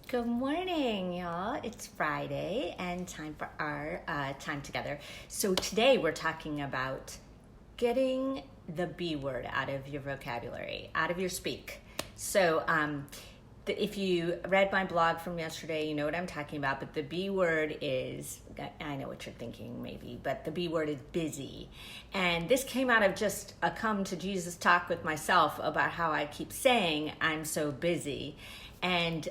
Good morning, y'all. It's Friday and time for our time together. So today we're talking about getting the B word out of your vocabulary, out of your speak. So if you read my blog from yesterday, you know what I'm talking about, but the B word is, I know what you're thinking maybe, but the B word is busy. And this came out of just a come to Jesus talk with myself about how I keep saying I'm so busy. And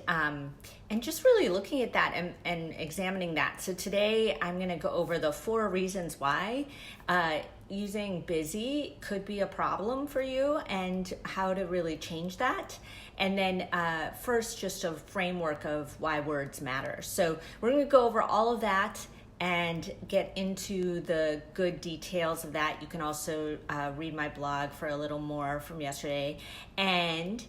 just really looking at that and examining that. So today I'm going to go over the 4 reasons why using busy could be a problem for you and how to really change that. And then first, just a framework of why words matter. So we're going to go over all of that and get into the good details of that. You can also read my blog for a little more from yesterday. And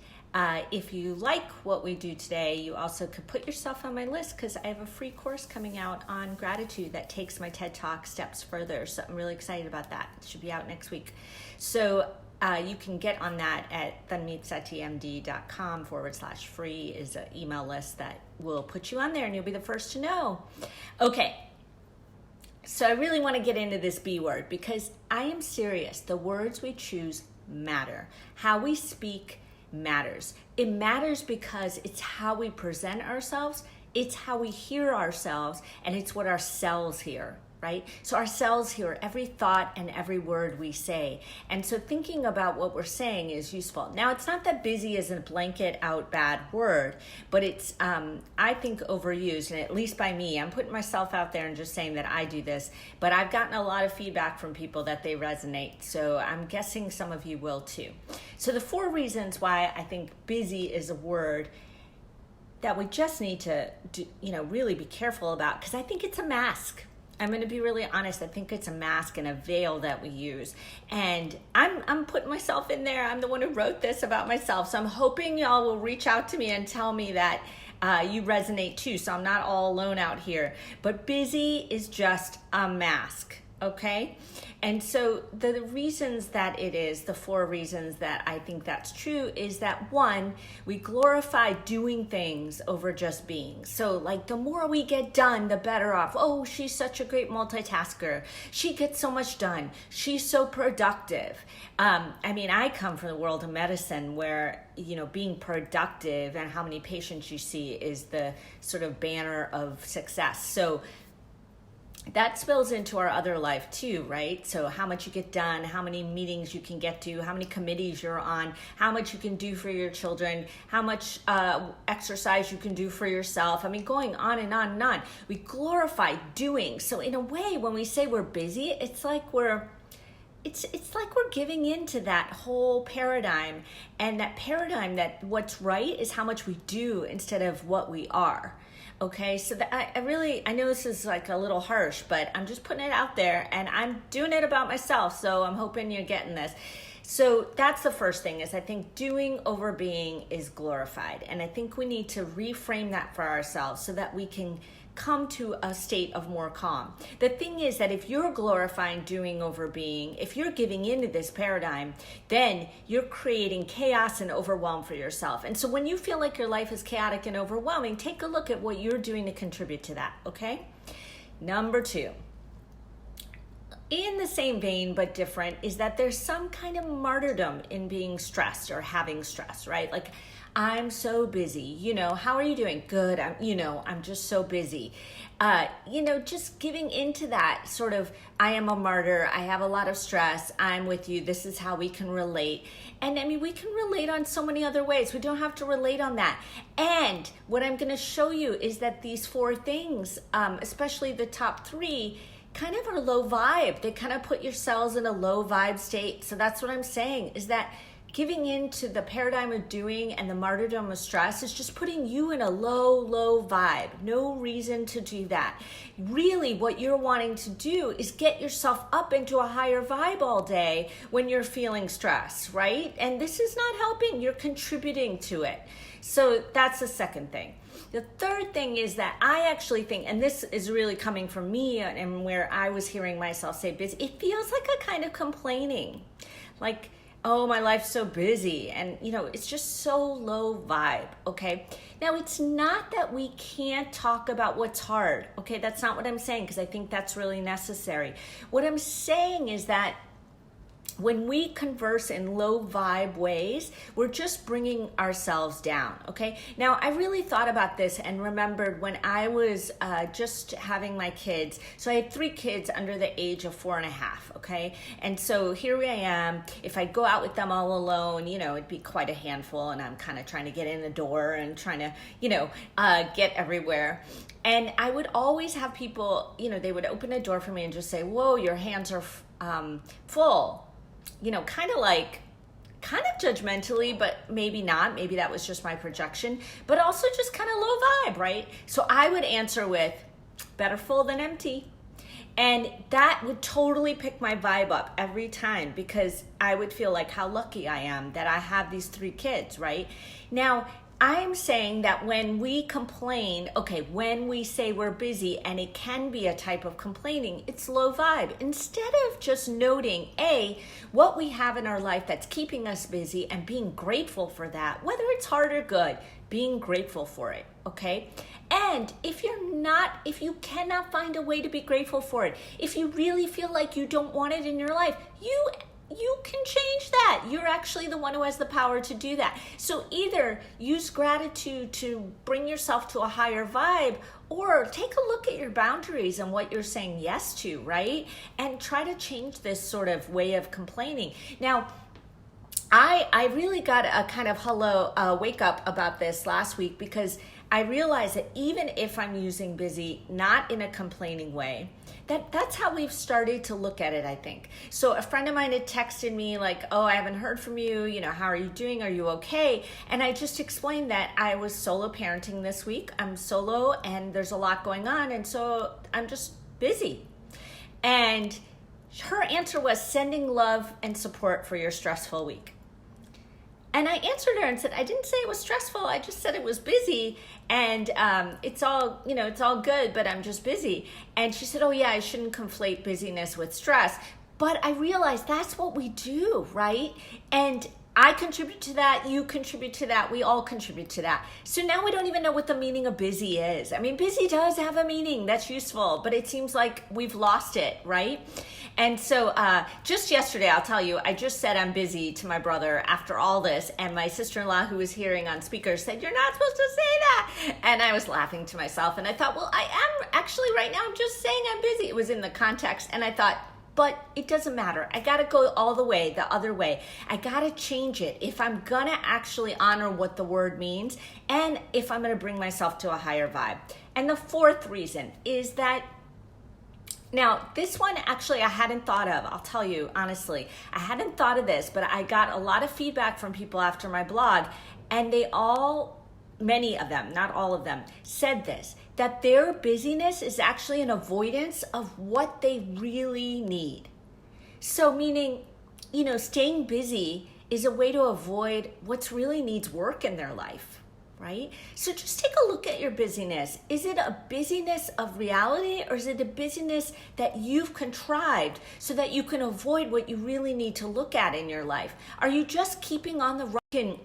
if you like what we do today, you also could put yourself on my list because I have a free course coming out on gratitude that takes my TED Talk steps further. So I'm really excited about that. It should be out next week. So you can get on that at thanmeetsatyMD.com/free is an email list that will put you on there and you'll be the first to know. Okay. So I really want to get into this B word because I am serious. The words we choose matter. How we speak matters. It matters because it's how we present ourselves, it's how we hear ourselves, and it's what our cells hear, right? So our cells hear every thought and every word we say. And so thinking about what we're saying is useful. Now, it's not that busy is a blanket out bad word, but it's, I think, overused, and at least by me. I'm putting myself out there and just saying that I do this, but I've gotten a lot of feedback from people that they resonate. So I'm guessing some of you will too. So the 4 reasons why I think busy is a word that we just need to really be careful about, because I think it's a mask. I'm going to be really honest. I think it's a mask and a veil that we use. And I'm putting myself in there. I'm the one who wrote this about myself. So I'm hoping y'all will reach out to me and tell me that you resonate too. So I'm not all alone out here. But busy is just a mask. Okay? And so the reasons that it is, the 4 reasons that I think that's true is that 1, we glorify doing things over just being. So like the more we get done, the better off. Oh, she's such a great multitasker. She gets so much done. She's so productive. I come from the world of medicine where, being productive and how many patients you see is the sort of banner of success. So that spills into our other life too, right? So how much you get done, how many meetings you can get to, how many committees you're on, how much you can do for your children, how much exercise you can do for yourself. Going on and on and on. We glorify doing. So in a way, when we say we're busy, it's like we're giving into that whole paradigm, and that paradigm that what's right is how much we do instead of what we are. Okay, so I know this is like a little harsh, but I'm just putting it out there and I'm doing it about myself. So I'm hoping you're getting this. So that's the first thing is I think doing over being is glorified. And I think we need to reframe that for ourselves so that we can come to a state of more calm. The thing is that if you're glorifying doing over being, if you're giving into this paradigm, then you're creating chaos and overwhelm for yourself. And so when you feel like your life is chaotic and overwhelming, take a look at what you're doing to contribute to that, okay? Number 2, in the same vein but different, is that there's some kind of martyrdom in being stressed or having stress, right? Like, I'm so busy. How are you doing? Good. I'm just so busy. Just giving into that sort of, I am a martyr. I have a lot of stress. I'm with you. This is how we can relate. And we can relate on so many other ways. We don't have to relate on that. And what I'm going to show you is that these 4 things, especially the top 3, kind of are low vibe. They kind of put your cells in a low vibe state. So that's what I'm saying is that giving into the paradigm of doing and the martyrdom of stress is just putting you in a low vibe. No reason to do that. Really, what you're wanting to do is get yourself up into a higher vibe all day when you're feeling stress, right? And this is not helping. You're contributing to it. So that's the second thing. The third thing is that I actually think, and this is really coming from me and where I was hearing myself say busy, it feels like a kind of complaining. Like, oh, my life's so busy. And, it's just so low vibe, okay? Now, it's not that we can't talk about what's hard, okay? That's not what I'm saying, because I think that's really necessary. What I'm saying is that when we converse in low vibe ways, we're just bringing ourselves down, okay? Now, I really thought about this and remembered when I was just having my kids. So I had 3 kids under the age of 4.5, okay? And so here I am. If I go out with them all alone, it'd be quite a handful, and I'm kind of trying to get in the door and trying to, get everywhere. And I would always have people, they would open a door for me and just say, whoa, your hands are full. Kind of judgmentally, but maybe not. Maybe that was just my projection, but also just kind of low vibe, right? So I would answer with, better full than empty. And that would totally pick my vibe up every time, because I would feel like how lucky I am that I have these 3 kids, right? Now, I'm saying that when we complain, when we say we're busy, and it can be a type of complaining, it's low vibe. Instead of just noting, what we have in our life that's keeping us busy and being grateful for that, whether it's hard or good, being grateful for it, okay? And if you cannot find a way to be grateful for it, if you really feel like you don't want it in your life, you can change that. You're actually the one who has the power to do that. So either use gratitude to bring yourself to a higher vibe, or take a look at your boundaries and what you're saying yes to, right? And try to change this sort of way of complaining. Now, I really got a kind of wake up about this last week, because I realized that even if I'm using busy, not in a complaining way, that's how we've started to look at it, I think. So a friend of mine had texted me like, oh, I haven't heard from you. How are you doing? Are you okay? And I just explained that I was solo parenting this week. I'm solo and there's a lot going on. And so I'm just busy. And her answer was sending love and support for your stressful week. And I answered her and said, I didn't say it was stressful. I just said it was busy, and it's all good, but I'm just busy. And she said, oh yeah, I shouldn't conflate busyness with stress. But I realized that's what we do, right? And I contribute to that, you contribute to that, we all contribute to that. So now we don't even know what the meaning of busy is. I mean, busy does have a meaning that's useful, but it seems like we've lost it, right? And so just yesterday, I'll tell you, I just said I'm busy to my brother after all this, and my sister-in-law, who was hearing on speaker, said, you're not supposed to say that. And I was laughing to myself, and I thought, well, I am actually right now, I'm just saying I'm busy. It was in the context, and I thought, but it doesn't matter. I got to go all the way, the other way. I got to change it if I'm going to actually honor what the word means, and if I'm going to bring myself to a higher vibe. And the 4th reason is that, now this one actually I hadn't thought of. I'll tell you honestly, I hadn't thought of this, but I got a lot of feedback from people after my blog, and many of them, not all of them, said this, that their busyness is actually an avoidance of what they really need. So meaning, staying busy is a way to avoid what really needs work in their life, right? So just take a look at your busyness. Is it a busyness of reality, or is it a busyness that you've contrived so that you can avoid what you really need to look at in your life? Are you just keeping on the run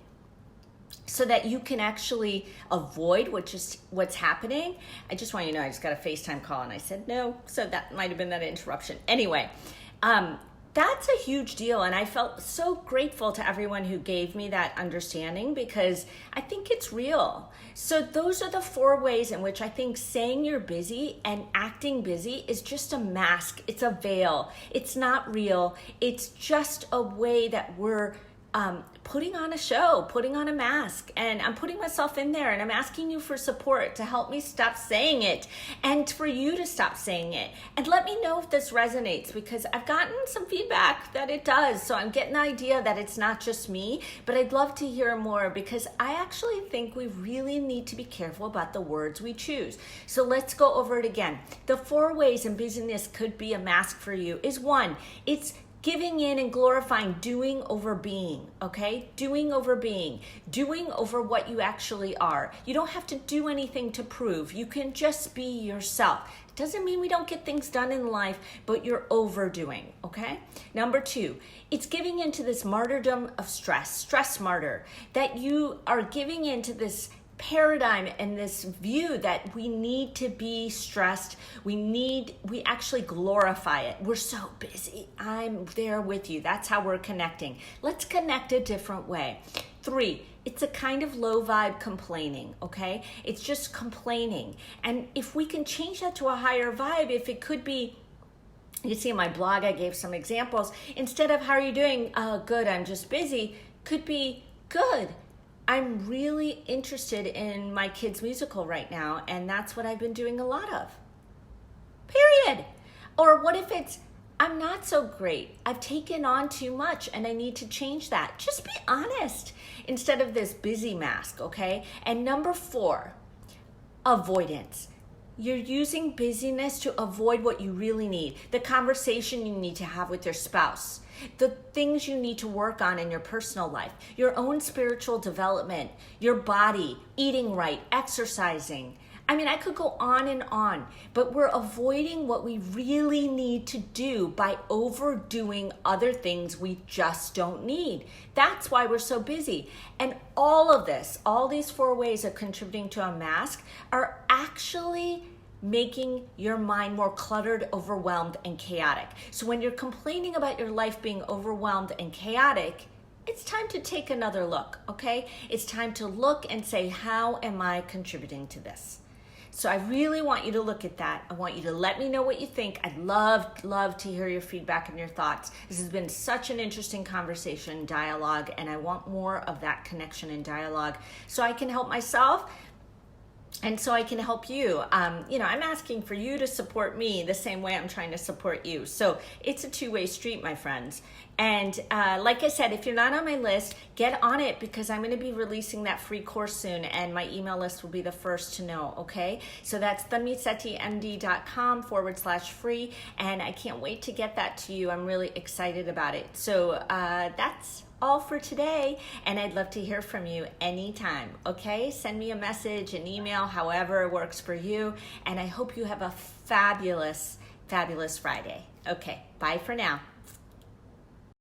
so that you can actually avoid what's happening? I just want you to know, I just got a FaceTime call and I said no, so that might have been that interruption. Anyway, that's a huge deal, and I felt so grateful to everyone who gave me that understanding, because I think it's real. So those are the 4 ways in which I think saying you're busy and acting busy is just a mask. It's a veil. It's not real. It's just a way that we're putting on a show, putting on a mask, and I'm putting myself in there, and I'm asking you for support to help me stop saying it, and for you to stop saying it. And let me know if this resonates, because I've gotten some feedback that it does. So I'm getting the idea that it's not just me, but I'd love to hear more, because I actually think we really need to be careful about the words we choose. So let's go over it again. The 4 ways in busyness could be a mask for you is 1, it's giving in and glorifying doing over being, okay? Doing over being, doing over what you actually are. You don't have to do anything to prove. You can just be yourself. It doesn't mean we don't get things done in life, but you're overdoing, okay? Number 2, it's giving into this martyrdom of stress martyr, that you are giving into this paradigm and this view that we need to be stressed. We actually glorify it. We're so busy. I'm there with you. That's how we're connecting. Let's connect a different way. 3, it's a kind of low vibe complaining, okay? It's just complaining. And if we can change that to a higher vibe, if it could be, you see in my blog, I gave some examples. Instead of how are you doing? Good, I'm just busy. Could be good. I'm really interested in my kids' musical right now, and that's what I've been doing a lot of. Period. Or what if it's, I'm not so great. I've taken on too much and I need to change that. Just be honest instead of this busy mask, okay? And number 4, avoidance. You're using busyness to avoid what you really need, the conversation you need to have with your spouse, the things you need to work on in your personal life, your own spiritual development, your body, eating right, exercising. I mean, I could go on, but we're avoiding what we really need to do by overdoing other things we just don't need. That's why we're so busy. And all of this, all these 4 ways of contributing to a mask are actually making your mind more cluttered, overwhelmed, and chaotic. So when you're complaining about your life being overwhelmed and chaotic, it's time to take another look, okay? It's time to look and say, how am I contributing to this? So I really want you to look at that. I want you to let me know what you think. I'd love to hear your feedback and your thoughts. This has been such an interesting conversation, dialogue, and I want more of that connection and dialogue so I can help myself and so I can help you. I'm asking for you to support me the same way I'm trying to support you. So it's a two-way street, my friends. And like I said, if you're not on my list, get on it because I'm going to be releasing that free course soon and my email list will be the first to know, okay? So that's tanvisettimd.com/free and I can't wait to get that to you. I'm really excited about it. So that's all for today and I'd love to hear from you anytime, okay? Send me a message, an email, however it works for you. And I hope you have a fabulous Friday. Okay, bye for now.